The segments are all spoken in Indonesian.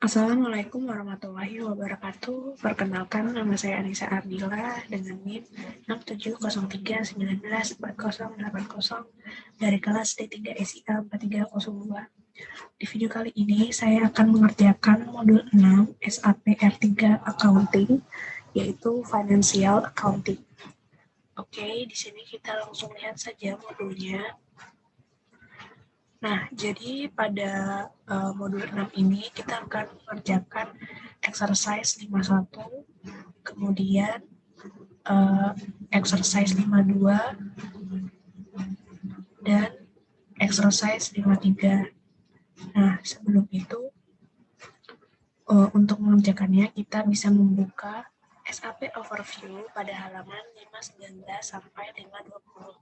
Assalamualaikum warahmatullahi wabarakatuh. Perkenalkan, nama saya Anissa Ardila dengan NIM 6703194080 dari kelas D3 SIA 4302. Di video kali ini saya akan mengerjakan modul 6 SAP R3 Accounting, yaitu Financial Accounting. Oke, di sini kita langsung lihat saja modulnya. Nah, jadi pada modul 6 ini kita akan mengerjakan exercise 51, kemudian exercise 52, dan exercise 53. Nah, sebelum itu, untuk mengerjakannya kita bisa membuka SAP Overview pada halaman 519 sampai 520.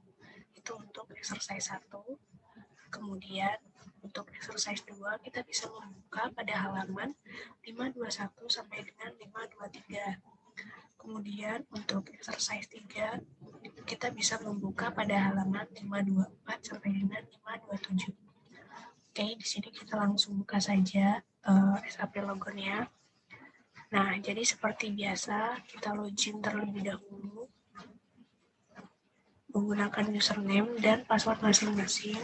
Itu untuk exercise 1. Kemudian untuk exercise 2 kita bisa membuka pada halaman 521 sampai dengan 523. Kemudian untuk exercise 3 kita bisa membuka pada halaman 524 sampai dengan 527. Oke, di sini kita langsung buka saja SAP logonya. Nah, jadi seperti biasa kita login terlebih dahulu menggunakan username dan password masing-masing.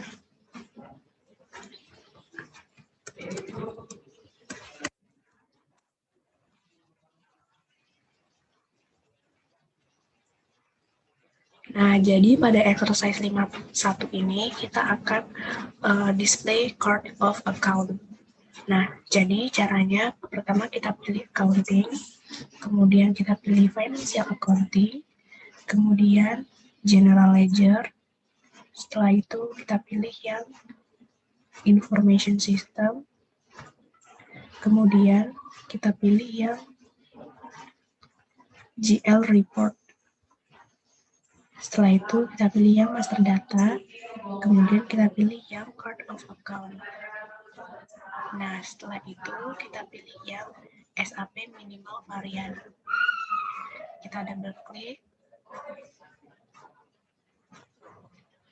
Nah, jadi pada exercise 51 ini kita akan display card of account. Nah, jadi caranya pertama kita pilih accounting, kemudian kita pilih financial accounting, kemudian general ledger. Setelah itu kita pilih yang information system, kemudian kita pilih yang GL report. Setelah itu kita pilih yang master data, kemudian kita pilih yang card of account. Nah, setelah itu kita pilih yang SAP minimal varian. Kita double klik.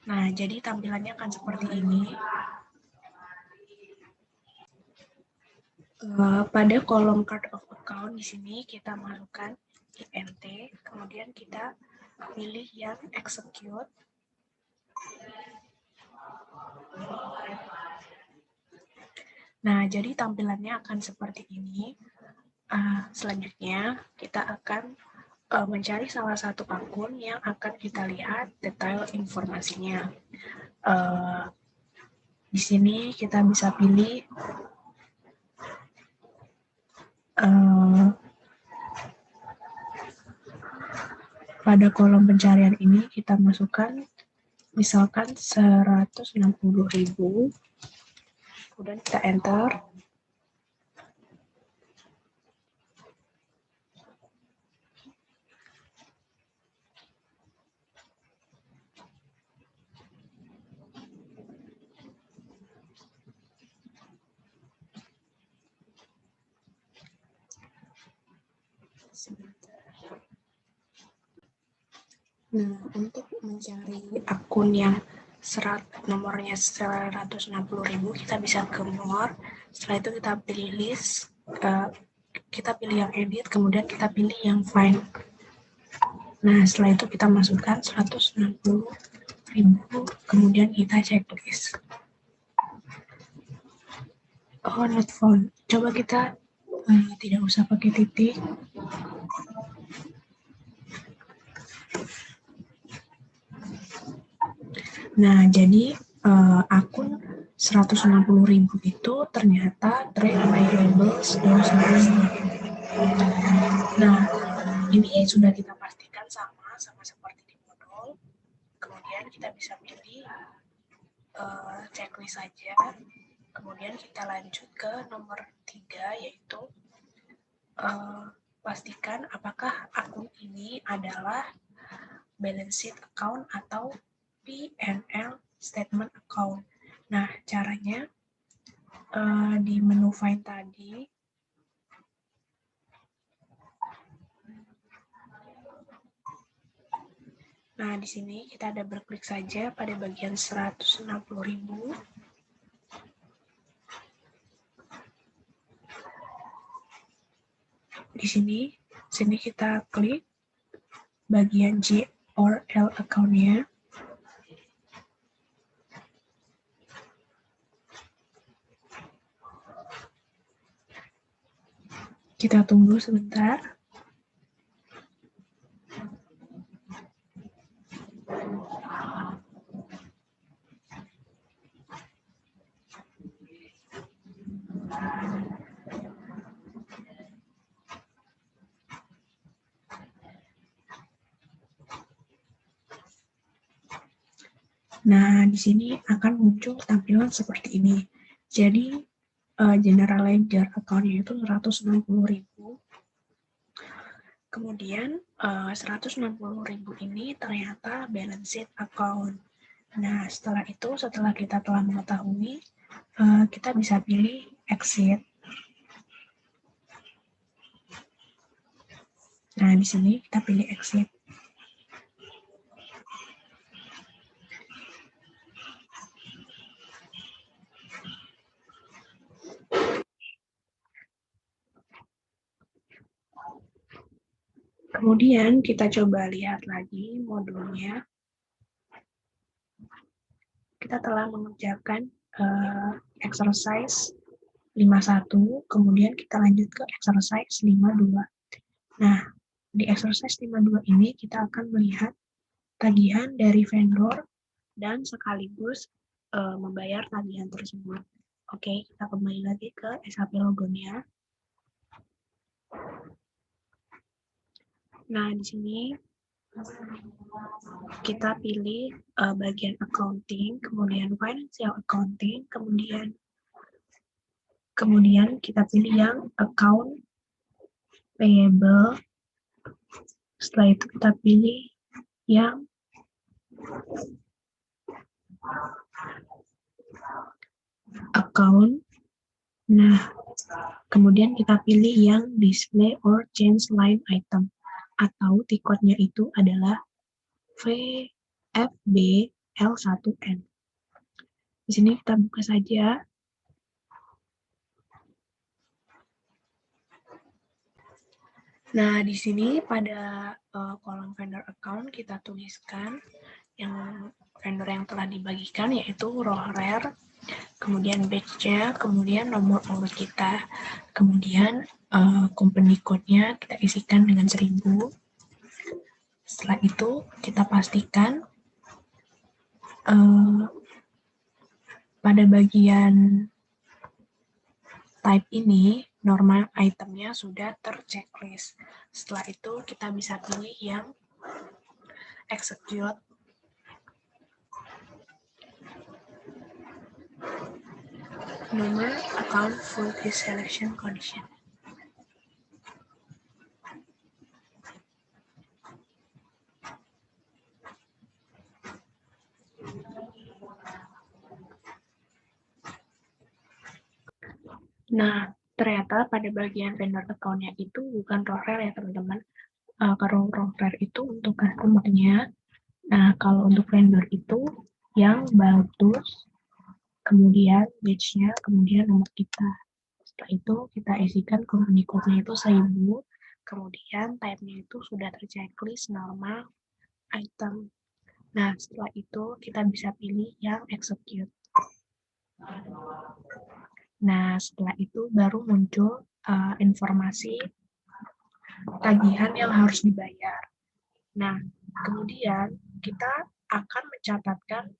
Nah, jadi tampilannya akan seperti ini. Pada kolom card of account di sini kita masukkan INT, kemudian kita pilih yang execute. Nah, jadi tampilannya akan seperti ini. Selanjutnya, kita akan mencari salah satu akun yang akan kita lihat detail informasinya. Di sini kita bisa pilih pada kolom pencarian ini kita masukkan misalkan 160.000, kemudian kita enter. Nah, untuk mencari akun yang nomornya 160.000, kita bisa ke more. Setelah itu kita pilih list, kita pilih yang edit, kemudian kita pilih yang find. Nah, setelah itu kita masukkan 160.000, kemudian kita checklist. Oh, not found. Coba kita tidak usah pakai titik. Nah, jadi akun 160.000 itu ternyata trade variables dan seterusnya. Nah, ini sudah kita pastikan sama seperti di modul. Kemudian kita bisa pilih checklist saja. Kemudian kita lanjut ke nomor 3, yaitu pastikan apakah akun ini adalah balance sheet account atau P&L statement account. Nah, caranya di menu find tadi, nah di sini kita double klik saja pada bagian 160.000. di sini kita klik bagian G or L account-nya. Kita tunggu sebentar. Nah, di sini akan muncul tampilan seperti ini. Jadi, general ledger account-nya itu 160.000. Kemudian, 160.000 ini ternyata balance sheet account. Nah, setelah kita telah mengetahui, kita bisa pilih exit. Nah, di sini kita pilih exit. Kemudian kita coba lihat lagi modulnya. Kita telah mengerjakan exercise 51, kemudian kita lanjut ke exercise 52. Nah, di exercise 52 ini kita akan melihat tagihan dari vendor dan sekaligus membayar tagihan tersebut. Oke, kita kembali lagi ke SAP Logonya. Nah, di sini kita pilih bagian accounting, kemudian financial accounting, kemudian kita pilih yang account payable. Setelah itu kita pilih yang account. Nah, kemudian kita pilih yang display or change line item, atau tiketnya itu adalah VFB-L1N. Di sini kita buka saja. Nah, di sini pada kolom vendor account kita tuliskan yang vendor yang telah dibagikan, yaitu row rare, kemudian batch-nya, kemudian nomor urut kita, kemudian company code-nya kita isikan dengan 1000. Setelah itu kita pastikan pada bagian type ini normal itemnya sudah terchecklist. Setelah itu kita bisa pilih yang execute. Nomor account full selection condition. Nah, ternyata pada bagian vendor account-nya itu bukan row rare ya teman-teman. Kalau row rare itu untuk customer-nya. Nah, kalau untuk vendor itu yang bagus, kemudian batch-nya, kemudian nomor kita. Setelah itu kita isikan company code-nya itu 1000, kemudian type-nya itu sudah terchecklist normal item. Nah, setelah itu kita bisa pilih yang execute. Nah, setelah itu baru muncul informasi tagihan yang harus dibayar. Nah, kemudian kita akan mencatatkan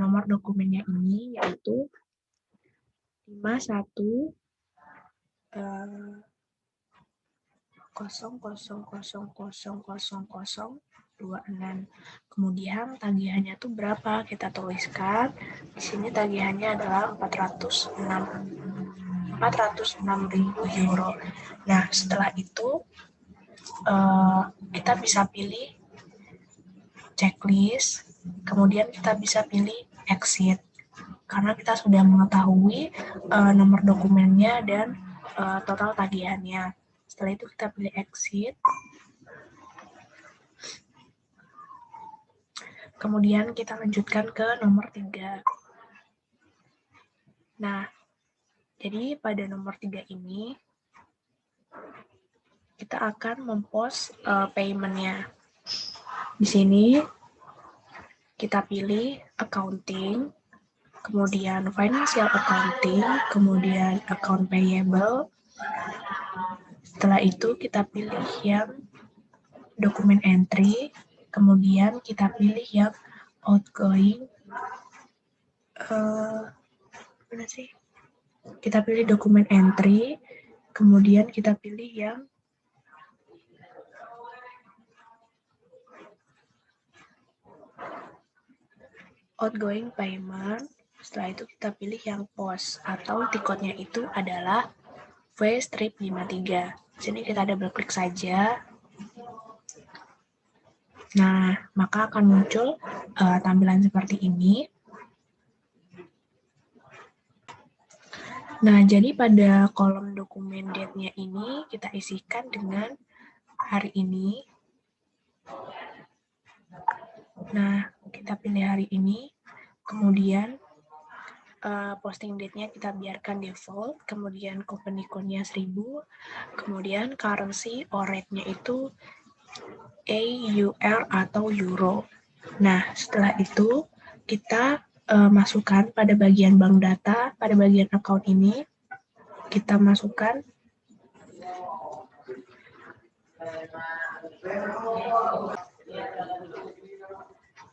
nomor dokumennya ini, yaitu 51 0000026. Kemudian tagihannya itu berapa? Kita tuliskan. Di sini tagihannya adalah 406.000 euro. Nah, setelah itu kita bisa pilih checklist, kemudian kita bisa pilih exit. Karena kita sudah mengetahui nomor dokumennya dan total tagihannya. Setelah itu kita pilih exit. Kemudian kita lanjutkan ke nomor 3. Nah, jadi pada nomor 3 ini kita akan mempost payment-nya. Di sini kita pilih accounting, kemudian financial accounting, kemudian account payable. Setelah itu kita pilih yang dokumen entry, kemudian kita pilih yang outgoing. Mana sih? Kita pilih dokumen entry, kemudian kita pilih yang outgoing payment. Setelah itu kita pilih yang post atau tiketnya itu adalah V-53. Di sini kita double klik saja. Nah, maka akan muncul tampilan seperti ini. Nah, jadi pada kolom dokumen date-nya ini kita isikan dengan hari ini. Nah, kita pilih hari ini, kemudian posting date-nya kita biarkan default, kemudian company code-nya 1000, kemudian currency or rate-nya itu AUR atau euro. Nah, setelah itu kita masukkan pada bagian bank data, pada bagian account ini, kita masukkan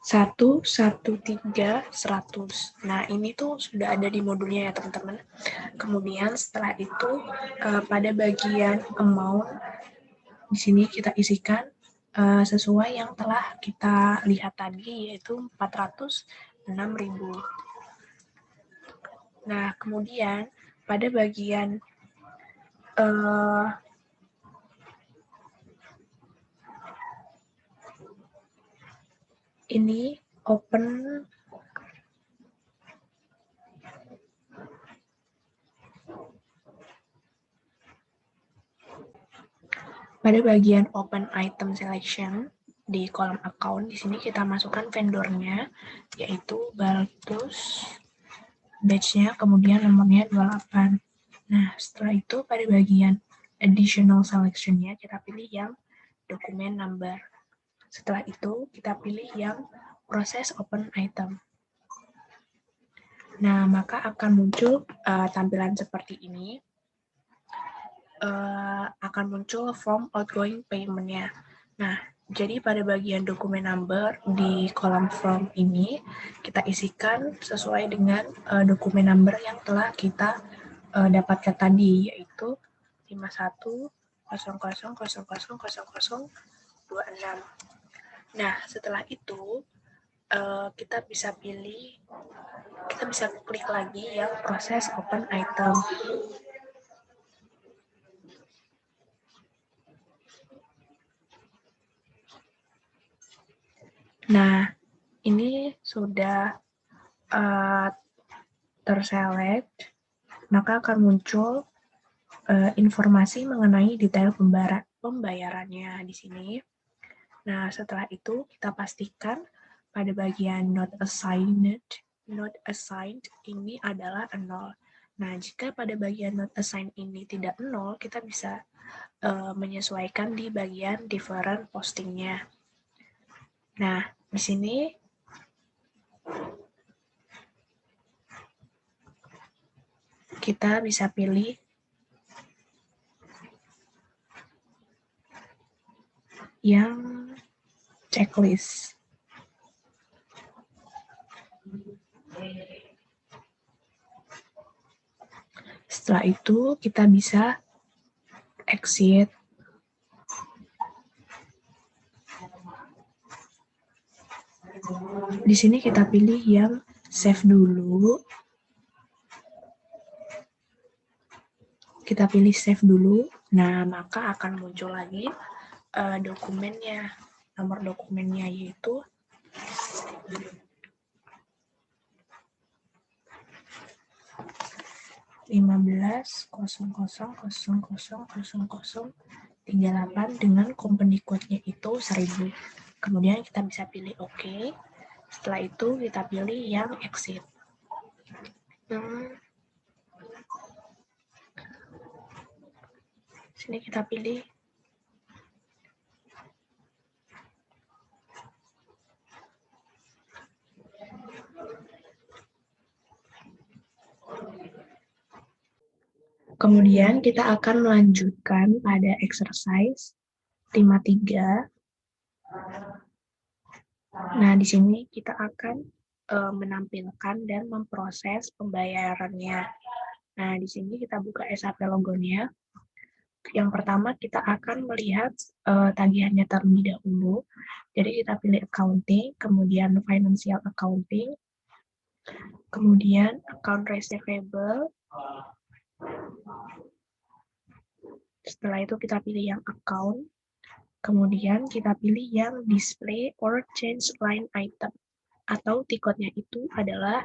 satu 100. Nah, ini tuh sudah ada di modulnya ya teman-teman. Kemudian setelah itu pada bagian amount di sini kita isikan sesuai yang telah kita lihat tadi, yaitu 406.000. Nah, kemudian pada bagian ini open pada bagian open item selection di kolom account. Di sini kita masukkan vendornya, yaitu Baltus, batch-nya, kemudian nomornya 28. Nah, setelah itu pada bagian additional selection-nya kita pilih yang dokumen number. Setelah itu kita pilih yang proses open item. Nah, maka akan muncul tampilan seperti ini. Akan muncul form outgoing payment-nya. Nah, jadi pada bagian dokumen number di kolom form ini, kita isikan sesuai dengan dokumen number yang telah kita dapatkan tadi, yaitu 5100000026. Nah, setelah itu kita bisa klik lagi yang proses open item. Nah, ini sudah terselect, maka akan muncul informasi mengenai detail pembayarannya di sini. Nah, setelah itu kita pastikan pada bagian not assigned ini adalah 0. Nah, jika pada bagian not assigned ini tidak 0, kita bisa menyesuaikan di bagian different postingnya. Nah, di sini kita bisa pilih yang checklist. Setelah itu kita bisa exit. Di sini kita pilih yang save dulu. Kita pilih save dulu. Nah, maka akan muncul lagi dokumennya. Nomor dokumennya yaitu 1500000038 dengan company code-nya itu 1000. Kemudian kita bisa pilih OK. Setelah itu kita pilih yang exit. Sini kita pilih Kemudian kita akan melanjutkan pada exercise 53. Nah, di sini kita akan menampilkan dan memproses pembayarannya. Nah, di sini kita buka SAP logonya. Yang pertama kita akan melihat tagihannya terlebih dahulu. Jadi kita pilih accounting, kemudian financial accounting, kemudian account receivable. Setelah itu kita pilih yang account, kemudian kita pilih yang display or change line item, atau tiketnya itu adalah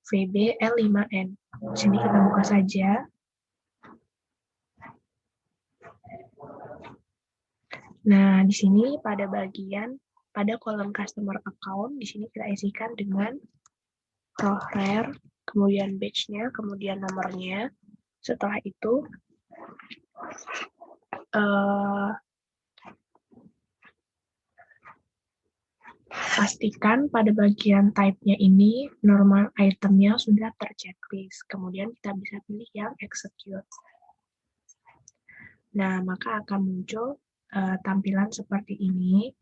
VBL5N. Sini kita buka saja. Nah, di sini pada kolom customer account, di sini kita isikan dengan row rare, kemudian batch-nya, kemudian nomornya. Setelah itu, pastikan pada bagian type-nya ini normal itemnya sudah terchecklist. Kemudian kita bisa pilih yang execute. Nah, maka akan muncul tampilan seperti ini.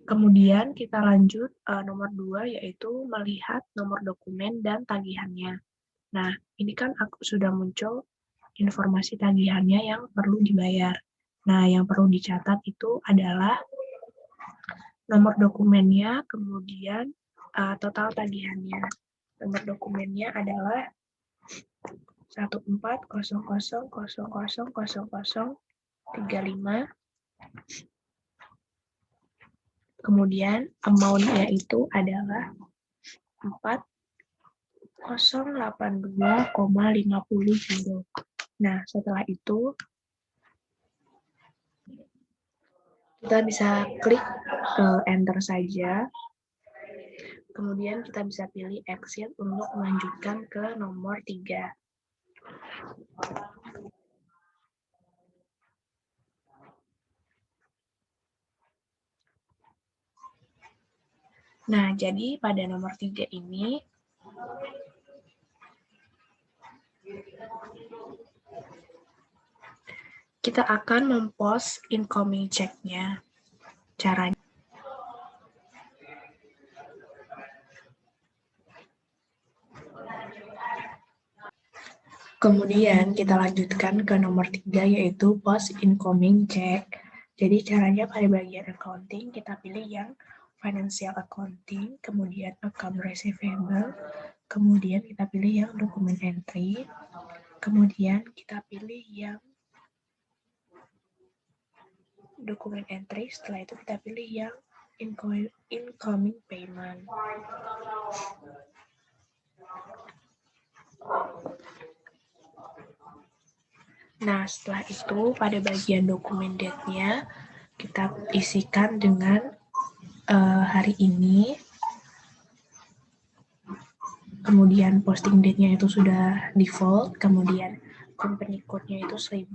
Kemudian kita lanjut nomor 2, yaitu melihat nomor dokumen dan tagihannya. Nah, ini kan sudah muncul informasi tagihannya yang perlu dibayar. Nah, yang perlu dicatat itu adalah nomor dokumennya, kemudian total tagihannya. Nomor dokumennya adalah 1400000035. Kemudian amount-nya itu adalah 4082,50 euro. Nah, setelah itu kita bisa klik enter saja. Kemudian kita bisa pilih exit untuk melanjutkan ke nomor 3. Nah, jadi pada nomor 3 ini, kita akan mempost incoming check-nya. Caranya, kemudian kita lanjutkan ke nomor 3, yaitu post incoming check. Jadi caranya pada bagian accounting, kita pilih yang financial accounting, kemudian account receivable, kemudian kita pilih yang dokumen entry, kemudian kita pilih yang dokumen entry, setelah itu kita pilih yang incoming payment. Nah, setelah itu pada bagian dokumen date-nya kita isikan dengan hari ini, kemudian posting date-nya itu sudah default, kemudian company code-nya itu 1000,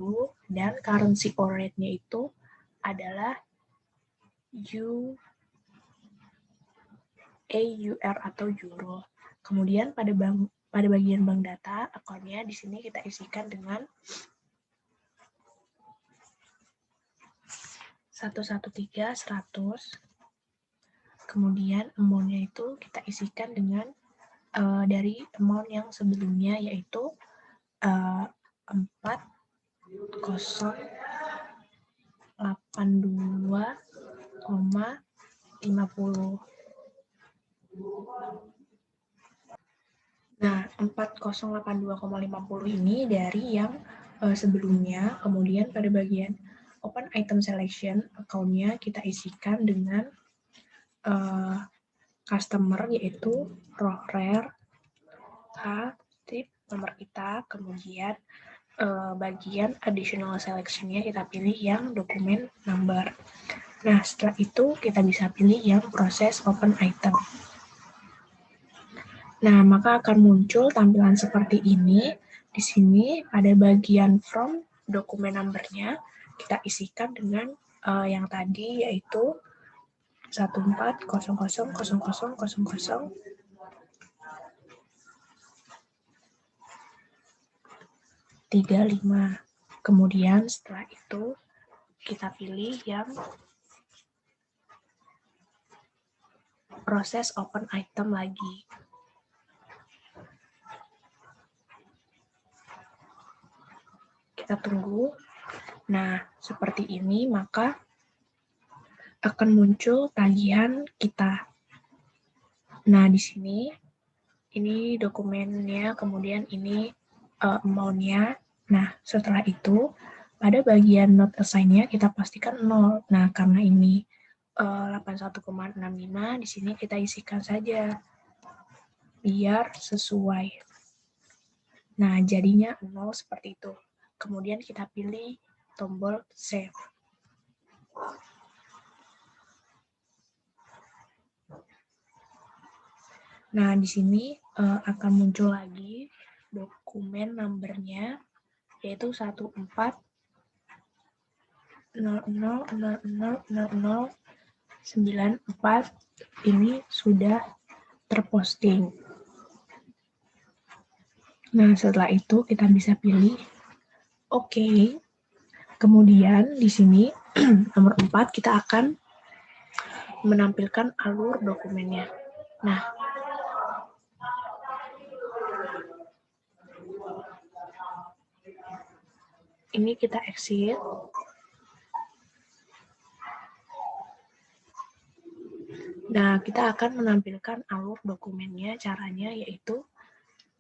dan currency or rate-nya itu adalah EUR atau euro. Kemudian pada bagian bank data, akunnya di sini kita isikan dengan 113.100. Kemudian amount-nya itu kita isikan dengan dari amount yang sebelumnya, yaitu 4082,50. Nah, 4082,50 ini dari yang sebelumnya. Kemudian pada bagian open item selection, account-nya kita isikan dengan customer, yaitu row rare, tip, nomor kita, kemudian bagian additional selection-nya kita pilih yang dokumen number. Nah, setelah itu kita bisa pilih yang proses open item. Nah, maka akan muncul tampilan seperti ini. Di sini pada bagian from dokumen number-nya kita isikan dengan yang tadi, yaitu 14000000. 35. Kemudian setelah itu kita pilih yang proses open item lagi. Kita tunggu. Nah, seperti ini maka akan muncul tagihan kita. Nah, di sini ini dokumennya, kemudian ini amount-nya. Nah, setelah itu pada bagian not assign-nya kita pastikan 0. Nah, karena ini 81,65, di sini kita isikan saja biar sesuai. Nah, jadinya 0 seperti itu. Kemudian kita pilih tombol save. Nah, di sini akan muncul lagi dokumen number-nya, yaitu 1400000094. Ini sudah terposting. Nah, setelah itu kita bisa pilih OK. Kemudian di sini nomor 4 kita akan menampilkan alur dokumennya. Nah, ini kita exit. Nah, kita akan menampilkan alur dokumennya. Caranya yaitu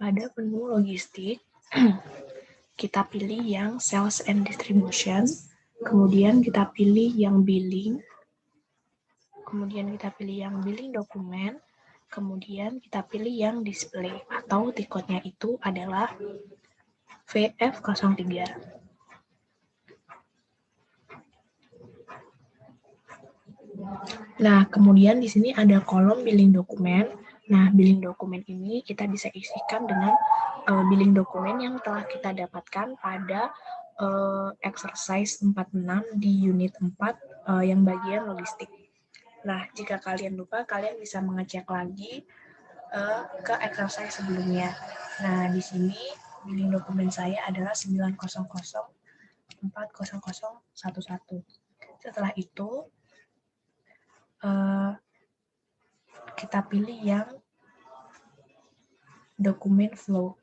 pada menu logistik, kita pilih yang sales and distribution, kemudian kita pilih yang billing, kemudian kita pilih yang billing dokumen, kemudian kita pilih yang display atau tiketnya itu adalah VF03. Nah, kemudian di sini ada kolom billing dokumen. Nah, billing dokumen ini kita bisa isikan dengan billing dokumen yang telah kita dapatkan pada exercise 46 di unit 4 yang bagian logistik. Nah, jika kalian lupa, kalian bisa mengecek lagi ke exercise sebelumnya. Nah, di sini billing dokumen saya adalah 900400011. Setelah itu, kita pilih yang dokumen flow.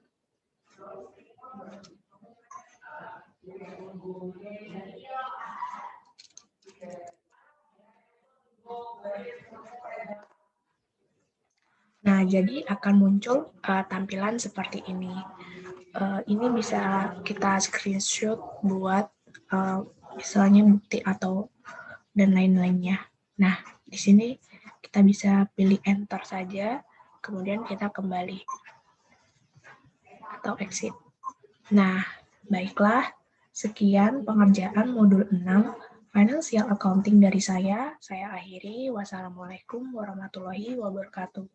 Nah, jadi akan muncul tampilan seperti ini. Ini bisa kita screenshot buat misalnya bukti atau dan lain-lainnya. Nah, di sini kita bisa pilih enter saja, kemudian kita kembali atau exit. Nah, baiklah, sekian pengerjaan modul 6 Financial Accounting dari saya. Saya akhiri. Wassalamualaikum warahmatullahi wabarakatuh.